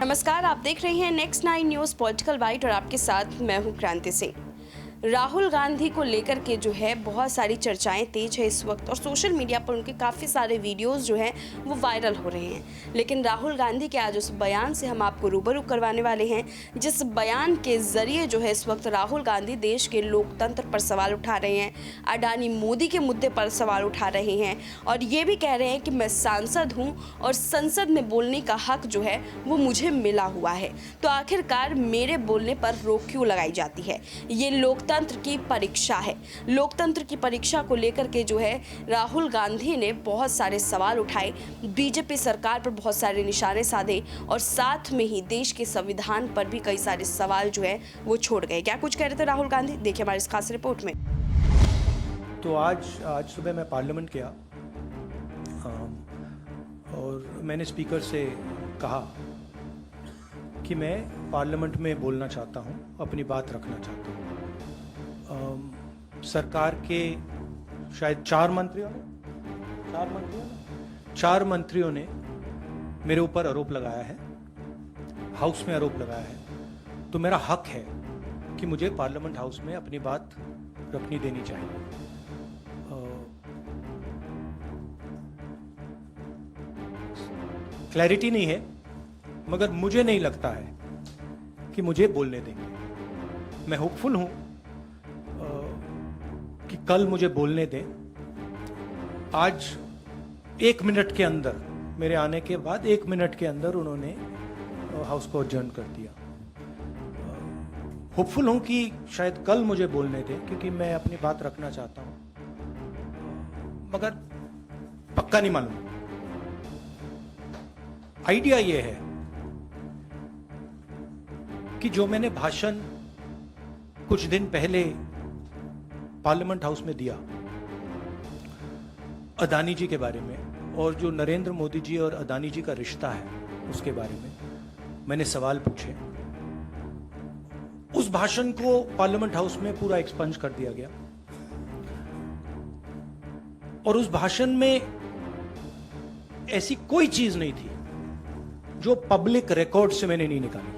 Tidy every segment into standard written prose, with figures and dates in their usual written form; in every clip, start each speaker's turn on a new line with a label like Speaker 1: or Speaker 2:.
Speaker 1: नमस्कार, आप देख रहे हैं नेक्स्ट 9 न्यूज़ पॉलिटिकल बाइट और आपके साथ मैं हूं क्रांति सिंह। राहुल गांधी को लेकर के जो है बहुत सारी चर्चाएं तेज है इस वक्त और सोशल मीडिया पर उनके काफ़ी सारे वीडियोस जो हैं वो वायरल हो रहे हैं। लेकिन राहुल गांधी के आज उस बयान से हम आपको रूबरू करवाने वाले हैं, जिस बयान के ज़रिए जो है इस वक्त राहुल गांधी देश के लोकतंत्र पर सवाल उठा रहे हैं, अडानी मोदी के मुद्दे पर सवाल उठा रहे हैं और ये भी कह रहे हैं कि मैं सांसद हूँ और संसद में बोलने का हक जो है वो मुझे मिला हुआ है। तो आखिरकार मेरे बोलने पर रोक क्यों लगाई जाती है? ये लोकतंत्र की परीक्षा है। लोकतंत्र की परीक्षा को लेकर के जो है राहुल गांधी ने बहुत सारे सवाल उठाए, बीजेपी सरकार पर बहुत सारे निशाने साधे और साथ में ही देश के संविधान पर भी कई सारे सवाल जो है वो छोड़ गए। क्या कुछ कह रहे थे राहुल गांधी, देखिए हमारी इस खास रिपोर्ट में।
Speaker 2: तो आज सुबह मैं पार्लियामेंट गया और मैंने स्पीकर से कहा कि मैं पार्लियामेंट में बोलना चाहता हूं, अपनी बात रखना चाहता हूं। सरकार के शायद चार मंत्रियों ने मेरे ऊपर आरोप लगाया है, हाउस में आरोप लगाया है। तो मेरा हक है कि मुझे पार्लियामेंट हाउस में अपनी बात रखनी देनी चाहिए। क्लैरिटी नहीं है, मगर मुझे नहीं लगता है कि मुझे बोलने देंगे। मैं होपफुल हूं कि कल मुझे बोलने दें। आज 1 मिनट के अंदर, मेरे आने के बाद 1 मिनट के अंदर उन्होंने हाउस को अडजर्न कर दिया। होपफुल हूं कि शायद कल मुझे बोलने दें, क्योंकि मैं अपनी बात रखना चाहता हूं, मगर पक्का नहीं मालूम। आइडिया यह है कि जो मैंने भाषण कुछ दिन पहले पार्लियामेंट हाउस में दिया अदानी जी के बारे में, और जो नरेंद्र मोदी जी और अदानी जी का रिश्ता है उसके बारे में मैंने सवाल पूछे, उस भाषण को पार्लियामेंट हाउस में पूरा एक्सपंज कर दिया गया और उस भाषण में ऐसी कोई चीज नहीं थी जो पब्लिक रिकॉर्ड से मैंने नहीं निकाली।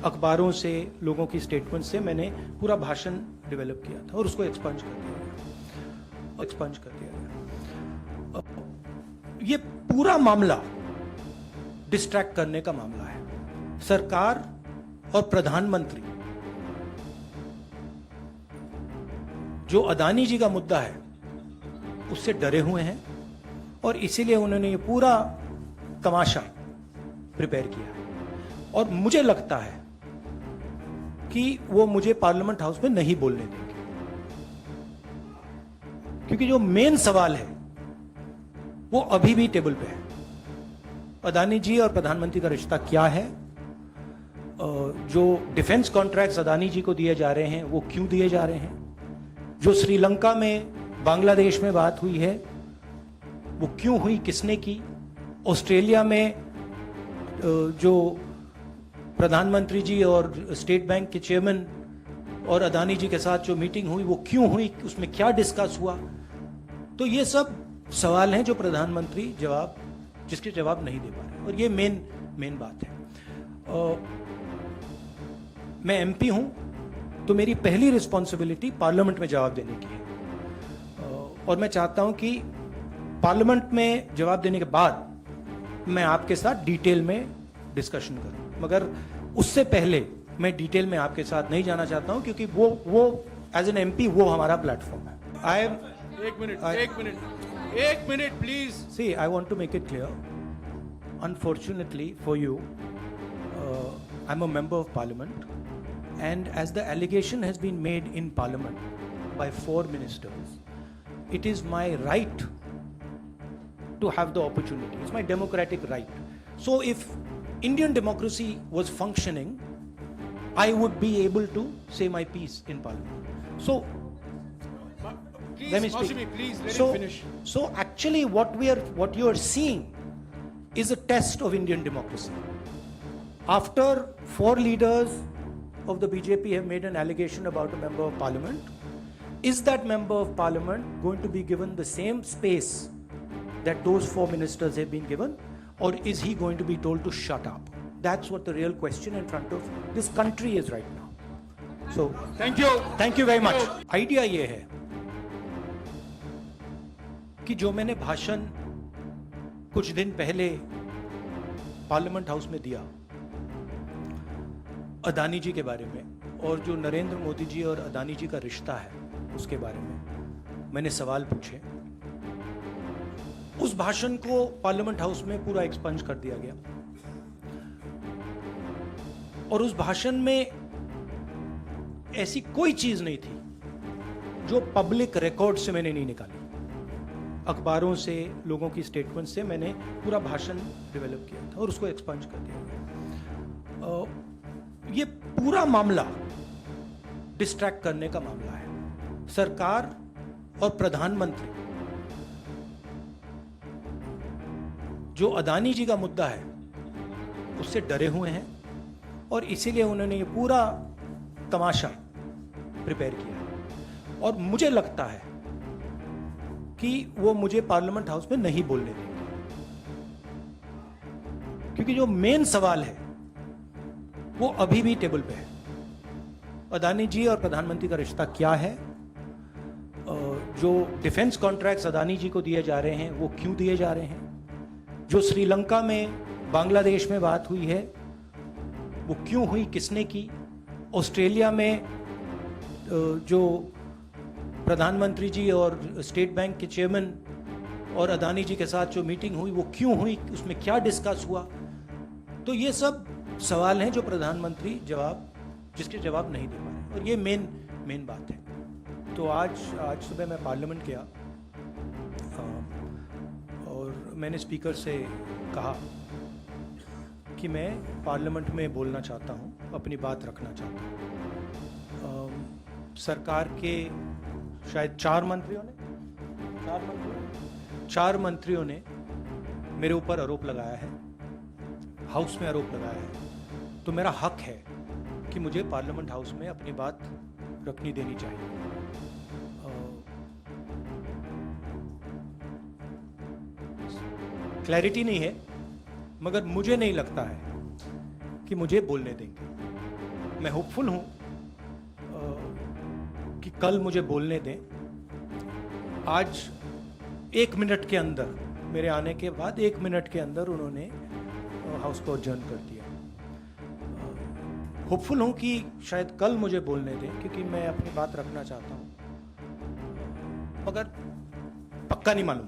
Speaker 2: अखबारों से, लोगों की स्टेटमेंट से मैंने पूरा भाषण डेवलप किया था और उसको एक्सपंज कर दिया गया। ये पूरा मामला डिस्ट्रैक्ट करने का मामला है। सरकार और प्रधानमंत्री जो अदानी जी का मुद्दा है उससे डरे हुए हैं और इसीलिए उन्होंने ये पूरा तमाशा प्रिपेयर किया है और मुझे लगता है कि वो मुझे पार्लियामेंट हाउस में नहीं बोलने देंगे, क्योंकि जो मेन सवाल है वो अभी भी टेबल पे है। अदानी जी और प्रधानमंत्री का रिश्ता क्या है? जो डिफेंस कॉन्ट्रैक्ट्स अदानी जी को दिए जा रहे हैं वो क्यों दिए जा रहे हैं? जो श्रीलंका में, बांग्लादेश में बात हुई है वो क्यों हुई, किसने की? ऑस्ट्रेलिया में जो प्रधानमंत्री जी और स्टेट बैंक के चेयरमैन और अदानी जी के साथ जो मीटिंग हुई वो क्यों हुई, उसमें क्या डिस्कस हुआ? तो ये सब सवाल हैं जो प्रधानमंत्री जिसके जवाब नहीं दे पा रहे और ये मेन बात है। मैं एमपी हूं तो मेरी पहली रिस्पॉन्सिबिलिटी पार्लियामेंट में जवाब देने की है और मैं चाहता हूं कि पार्लियामेंट में जवाब देने के बाद मैं आपके साथ डिटेल में डिस्कशन करूं, मगर उससे पहले मैं डिटेल में आपके साथ नहीं जाना चाहता हूं, क्योंकि वो एज एन एमपी वो हमारा प्लेटफॉर्म है। एक minute please. See, I want to make it clear, unfortunately for you, I am a member of parliament and as the allegation has been made in parliament by 4 ministers, it is my right to have the opportunity. It's my democratic right. So if Indian democracy was functioning, I would be able to say my piece in parliament. So
Speaker 3: please,
Speaker 2: let me speak.
Speaker 3: Mausami, please let
Speaker 2: him
Speaker 3: finish.
Speaker 2: So actually what you are seeing is a test of Indian democracy. After 4 leaders of the BJP have made an allegation about a member of parliament, is that member of parliament going to be given the same space that those 4 ministers have been given, or is he going to be told to shut up? That's what the real question in front of this country is right now. So
Speaker 3: Thank you
Speaker 2: very much. Idea ये है कि जो मैंने भाषण कुछ दिन पहले parliament house में दिया अदानी जी के बारे में, और जो नरेंद्र मोदी जी और अदानी जी का रिश्ता है उसके बारे में मैंने सवाल पूछे, उस भाषण को पार्लियामेंट हाउस में पूरा एक्सपंज कर दिया गया। और उस भाषण में ऐसी कोई चीज नहीं थी जो पब्लिक रिकॉर्ड से मैंने नहीं निकाली। अखबारों से, लोगों की स्टेटमेंट से मैंने पूरा भाषण डेवलप किया था और उसको एक्सपंज कर दिया गया। ये पूरा मामला डिस्ट्रैक्ट करने का मामला है। सरकार और प्रधानमंत्री जो अदानी जी का मुद्दा है उससे डरे हुए हैं और इसीलिए उन्होंने ये पूरा तमाशा प्रिपेयर किया है। और मुझे लगता है कि वो मुझे पार्लियामेंट हाउस में नहीं बोलने देंगे, क्योंकि जो मेन सवाल है वो अभी भी टेबल पे है। अदानी जी और प्रधानमंत्री का रिश्ता क्या है? जो डिफेंस कॉन्ट्रैक्ट्स अदानी जी को दिए जा रहे हैं वो क्यों दिए जा रहे हैं? जो श्रीलंका में, बांग्लादेश में बात हुई है वो क्यों हुई, किसने की? ऑस्ट्रेलिया में जो प्रधानमंत्री जी और स्टेट बैंक के चेयरमैन और अदानी जी के साथ जो मीटिंग हुई वो क्यों हुई, उसमें क्या डिस्कस हुआ? तो ये सब सवाल हैं जो प्रधानमंत्री जिसके जवाब नहीं दे पा रहे, और ये मेन बात है। तो आज सुबह मैं पार्लियामेंट गया और मैंने स्पीकर से कहा कि मैं पार्लियामेंट में बोलना चाहता हूँ, अपनी बात रखना चाहता हूँ। सरकार के शायद चार मंत्रियों ने मेरे ऊपर आरोप लगाया है, हाउस में आरोप लगाया है। तो मेरा हक है कि मुझे पार्लियामेंट हाउस में अपनी बात रखनी देनी चाहिए। क्लैरिटी नहीं है, मगर मुझे नहीं लगता है कि मुझे बोलने देंगे। मैं होपफुल हूं कि कल मुझे बोलने दें। आज 1 मिनट के अंदर, मेरे आने के बाद 1 मिनट के अंदर उन्होंने हाउस को अडजर्न कर दिया। होपफुल हूं कि शायद कल मुझे बोलने दें, क्योंकि मैं अपनी बात रखना चाहता हूं, मगर पक्का नहीं मालूम।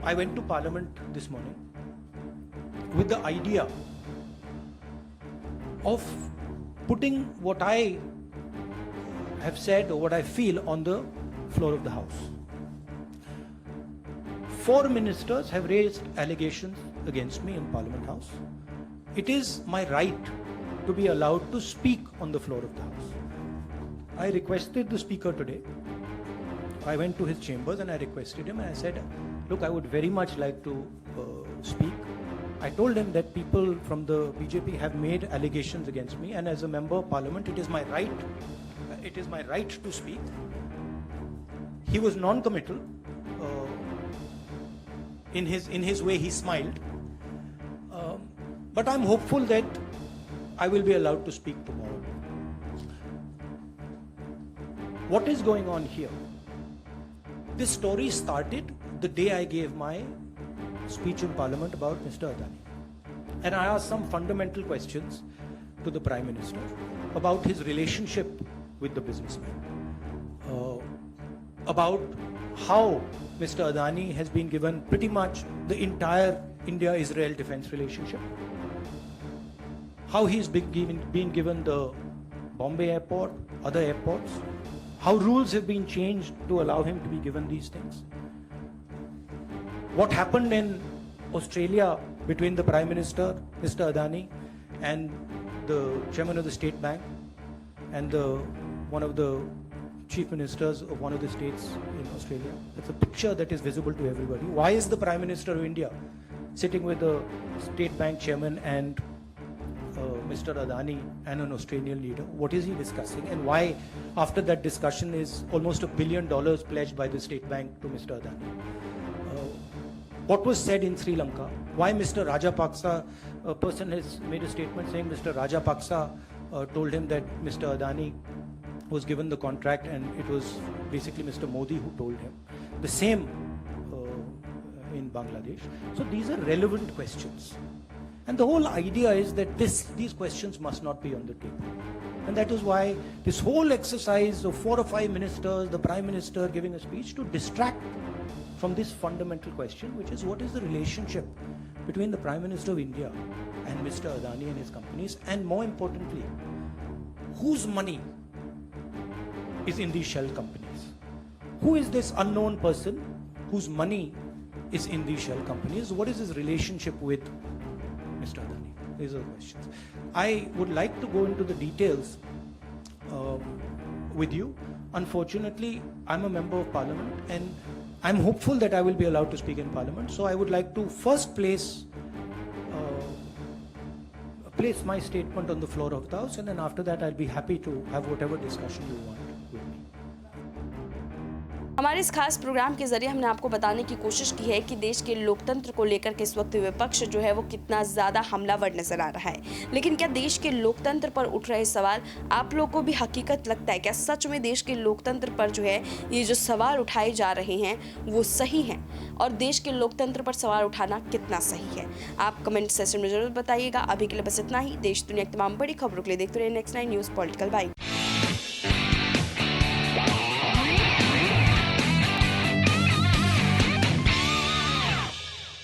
Speaker 2: I went to Parliament this morning with the idea of putting what I have said or what I feel on the floor of the House. 4 ministers have raised allegations against me in Parliament House. It is my right to be allowed to speak on the floor of the House. I requested the Speaker today. I went to his chambers and I requested him and I said, look, I would very much like to speak. I told him that people from the BJP have made allegations against me, and as a member of parliament, it is my right to speak. He was non-committal. In his way, he smiled. But I'm hopeful that I will be allowed to speak tomorrow. What is going on here? This story started the day I gave my speech in Parliament about Mr. Adani. And I asked some fundamental questions to the Prime Minister about his relationship with the businessman, about how Mr. Adani has been given pretty much the entire India-Israel defense relationship, how he's been given the Bombay airport, other airports, how rules have been changed to allow him to be given these things. What happened in Australia between the Prime Minister, Mr. Adani, and the Chairman of the State Bank, and one of the Chief Ministers of one of the states in Australia. It's a picture that is visible to everybody. Why is the Prime Minister of India sitting with the State Bank Chairman and Mr. Adani and an Australian leader? What is he discussing, and why after that discussion is almost $1 billion pledged by the State Bank to Mr. Adani? what was said in Sri Lanka, why Mr. Rajapaksa, a person has made a statement saying Mr. Rajapaksa told him that Mr. Adani was given the contract and it was basically Mr. Modi who told him. The same in Bangladesh. So these are relevant questions. And the whole idea is that these questions must not be on the table. And that is why this whole exercise of 4 or 5 ministers, the Prime Minister giving a speech to distract from this fundamental question, which is what is the relationship between the Prime Minister of India and Mr. Adani and his companies, and more importantly, whose money is in these shell companies? Who is this unknown person whose money is in these shell companies? What is his relationship with Mr. Adani? These are the questions. I would like to go into the details with you. Unfortunately, I'm a member of Parliament and I'm hopeful that I will be allowed to speak in Parliament. So I would like to first place my statement on the floor of the House, and then after that I'll be happy to have whatever discussion you want with me.
Speaker 1: हमारे इस खास programme के जरिए हमने आपको बताने की कोशिश की है कि देश के लोकतंत्र को लेकर के इस वक्त विपक्ष जो है वो कितना ज़्यादा हमलावर नजर आ रहा है। लेकिन क्या देश के लोकतंत्र पर उठ रहे सवाल आप लोगों को भी हकीकत लगता है? क्या सच में देश के लोकतंत्र पर जो है ये जो सवाल उठाए जा रहे हैं वो सही हैं? और देश के लोकतंत्र पर सवाल उठाना कितना सही है? आप कमेंट सेक्शन में जरूर बताइएगा। अभी के लिए बस इतना ही। देश दुनिया की तमाम बड़ी खबरों के लिए देखते रहिए नेक्स्ट 9 न्यूज़ पॉलिटिकल बाइट।